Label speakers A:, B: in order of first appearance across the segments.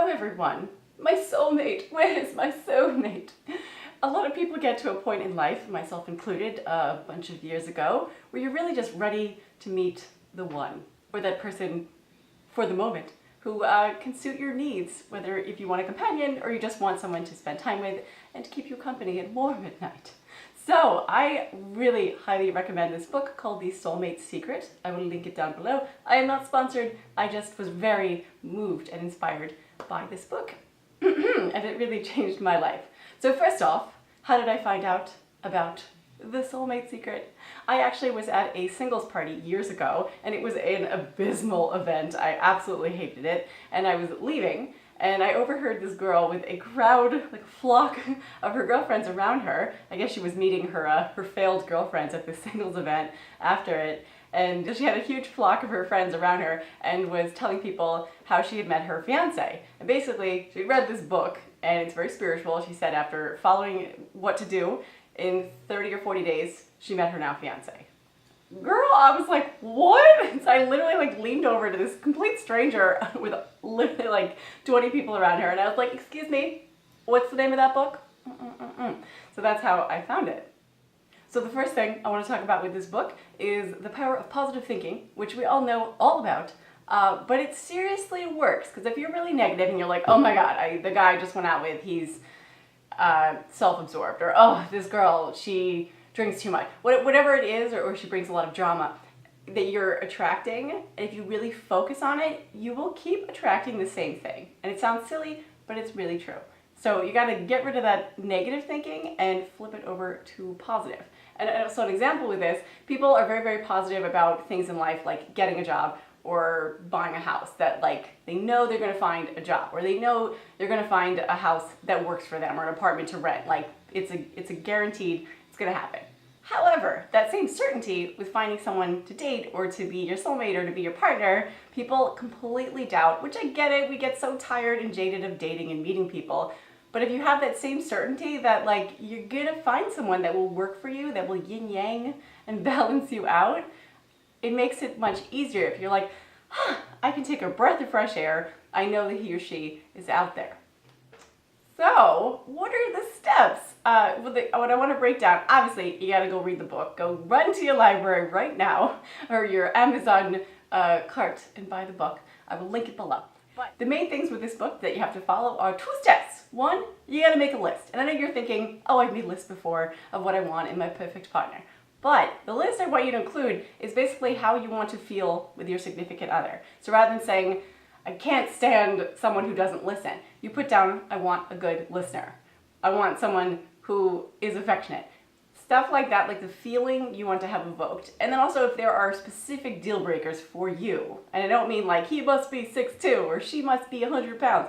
A: Hello everyone, my soulmate, where is my soulmate? A lot of people get to a point in life, myself included, a bunch of years ago, where you're really just ready to meet the one, or that person for the moment, who can suit your needs, whether if you want a companion or you just want someone to spend time with and to keep you company and warm at night. So I really highly recommend this book called The Soulmate Secret. I will link it down below. I am not sponsored, I just was very moved and inspired by this book. And it really changed my life. So first off, how did I find out about The Soulmate Secret? I actually was at a singles party years ago, and it was an abysmal event. I absolutely hated it, and I was leaving, and I overheard this girl with a crowd, like a flock of her girlfriends around her. I guess she was meeting her failed girlfriends at this singles event after it. And she had a huge flock of her friends around her and was telling people how she had met her fiancé. And basically, she read this book, and it's very spiritual. She said after following what to do, in 30 or 40 days, she met her now fiancé. Girl, I was like, what? So I literally leaned over to this complete stranger with literally 20 people around her, and I was like, excuse me, what's the name of that book? So that's how I found it. So the first thing I want to talk about with this book is the power of positive thinking, which we all know all about, but it seriously works, because if you're really negative and you're like, oh my god, the guy I just went out with, he's self-absorbed, or oh, this girl, she drinks too much, whatever it is, or she brings a lot of drama that you're attracting, if you really focus on it, you will keep attracting the same thing. And it sounds silly, but it's really true. So you got to get rid of that negative thinking and flip it over to positive. And so an example with this, people are very, very positive about things in life, like getting a job or buying a house, that they know they're going to find a job, or they know they're going to find a house that works for them, or an apartment to rent. It's a guaranteed, it's going to happen. However, that same certainty with finding someone to date or to be your soulmate or to be your partner, people completely doubt, which I get it, we get so tired and jaded of dating and meeting people. But if you have that same certainty that you're gonna find someone that will work for you, that will yin yang and balance you out, it makes it much easier if you're like, I can take a breath of fresh air, I know that he or she is out there. So, what are the steps? What I want to break down, obviously, you gotta go read the book. Go run to your library right now, or your Amazon cart, and buy the book. I will link it below. But the main things with this book that you have to follow are 2 steps. 1, you gotta make a list. And I know you're thinking, oh, I've made lists before of what I want in my perfect partner. But the list I want you to include is basically how you want to feel with your significant other. So rather than saying, I can't stand someone who doesn't listen, you put down, I want a good listener. I want someone who is affectionate. Stuff like that, like the feeling you want to have evoked. And then also if there are specific deal breakers for you, and I don't mean he must be 6'2" or she must be 100 pounds.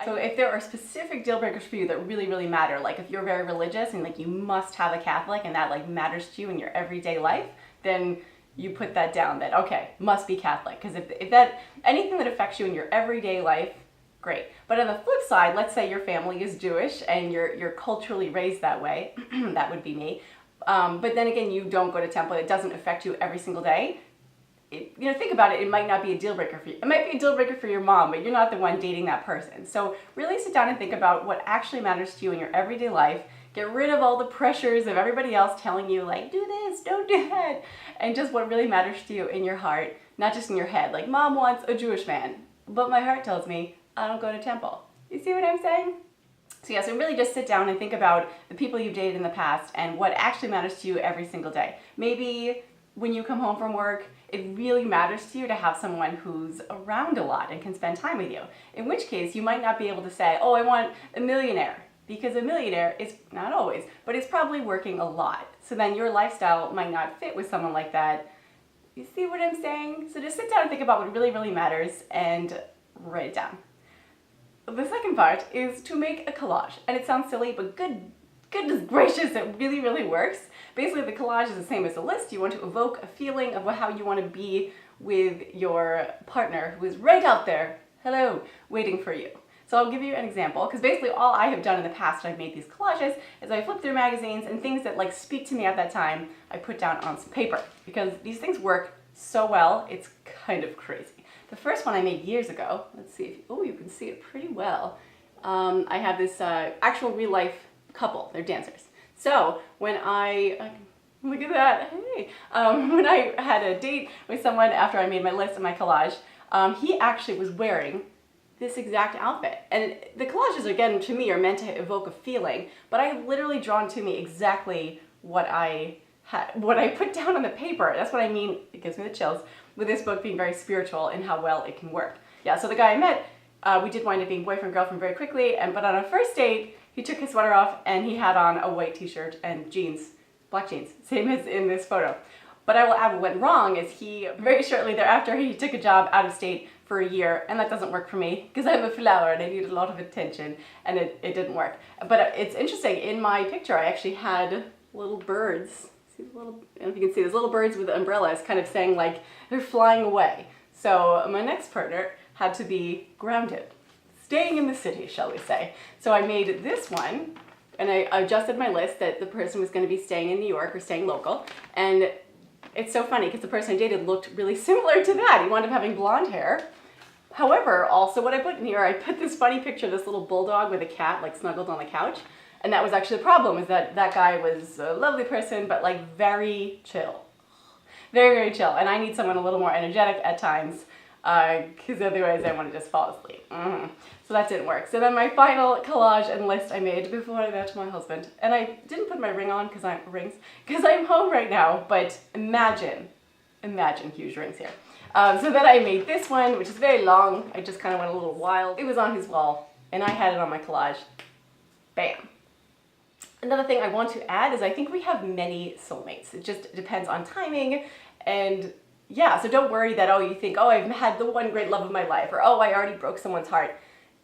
A: So if there are specific deal breakers for you that really, really matter, like if you're very religious and you must have a Catholic and that matters to you in your everyday life, then you put that down that, okay, must be Catholic. Because if that, anything that affects you in your everyday life, great. But on the flip side, let's say your family is Jewish and you're culturally raised that way, that would be me. But then again, you don't go to temple, it doesn't affect you every single day. Think about it, it might not be a deal breaker for you. It might be a deal breaker for your mom, but you're not the one dating that person. So really sit down and think about what actually matters to you in your everyday life. Get rid of all the pressures of everybody else telling you do this, don't do that. And just what really matters to you in your heart, not just in your head. Mom wants a Jewish man, but my heart tells me I don't go to temple. You see what I'm saying? So yeah, so really just sit down and think about the people you've dated in the past and what actually matters to you every single day. Maybe when you come home from work, it really matters to you to have someone who's around a lot and can spend time with you. In which case, you might not be able to say, oh, I want a millionaire, because a millionaire is, not always, but it's probably working a lot. So then your lifestyle might not fit with someone like that. You see what I'm saying? So just sit down and think about what really, really matters and write it down. The second part is to make a collage. And it sounds silly, but goodness gracious, it really, really works. Basically, the collage is the same as the list. You want to evoke a feeling of how you want to be with your partner who is right out there, hello, waiting for you. So I'll give you an example, because basically all I have done in the past when I've made these collages is I flip through magazines and things that speak to me at that time, I put down on some paper, because these things work so well, it's kind of crazy. The first one I made years ago. Let's see if, oh, you can see it pretty well. I have this actual real life couple. They're dancers. So when look at that, hey. When I had a date with someone after I made my list and my collage, he actually was wearing this exact outfit. And the collages, again, to me are meant to evoke a feeling, but I have literally drawn to me exactly what I put down on the paper. That's what I mean, it gives me the chills, with this book being very spiritual and how well it can work. Yeah, so the guy I met, we did wind up being boyfriend, girlfriend very quickly, but on a first date, he took his sweater off and he had on a white t-shirt and jeans, black jeans, same as in this photo. But I will add what went wrong is he, very shortly thereafter, he took a job out of state for a year, and that doesn't work for me because I'm a flower and I need a lot of attention, and it didn't work. But it's interesting, in my picture I actually had little birds. See the little, I don't know if you can see, those little birds with umbrellas kind of saying like they're flying away. So my next partner had to be grounded, staying in the city, shall we say. So I made this one, and I adjusted my list that the person was going to be staying in New York or staying local, and it's so funny because the person I dated looked really similar to that. He wound up having blonde hair. However, also what I put in here, I put this funny picture of this little bulldog with a cat like snuggled on the couch. And that was actually the problem, is that that guy was a lovely person, but like very chill. Very, very chill. And I need someone a little more energetic at times, because otherwise I want to just fall asleep. So that didn't work. So then my final collage and list I made before I met my husband. And I didn't put my ring on because I'm home right now, but imagine huge rings here. So then I made this one, which is very long. I just kind of went a little wild. It was on his wall, and I had it on my collage. Bam. Another thing I want to add is I think we have many soulmates. It just depends on timing, and yeah, so don't worry that, oh, you think, oh, I've had the one great love of my life, or oh, I already broke someone's heart.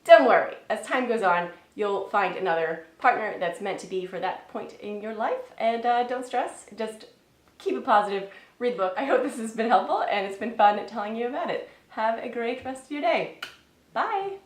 A: Don't worry. As time goes on, you'll find another partner that's meant to be for that point in your life, and don't stress. Just keep it positive. Read the book. I hope this has been helpful, and it's been fun telling you about it. Have a great rest of your day. Bye!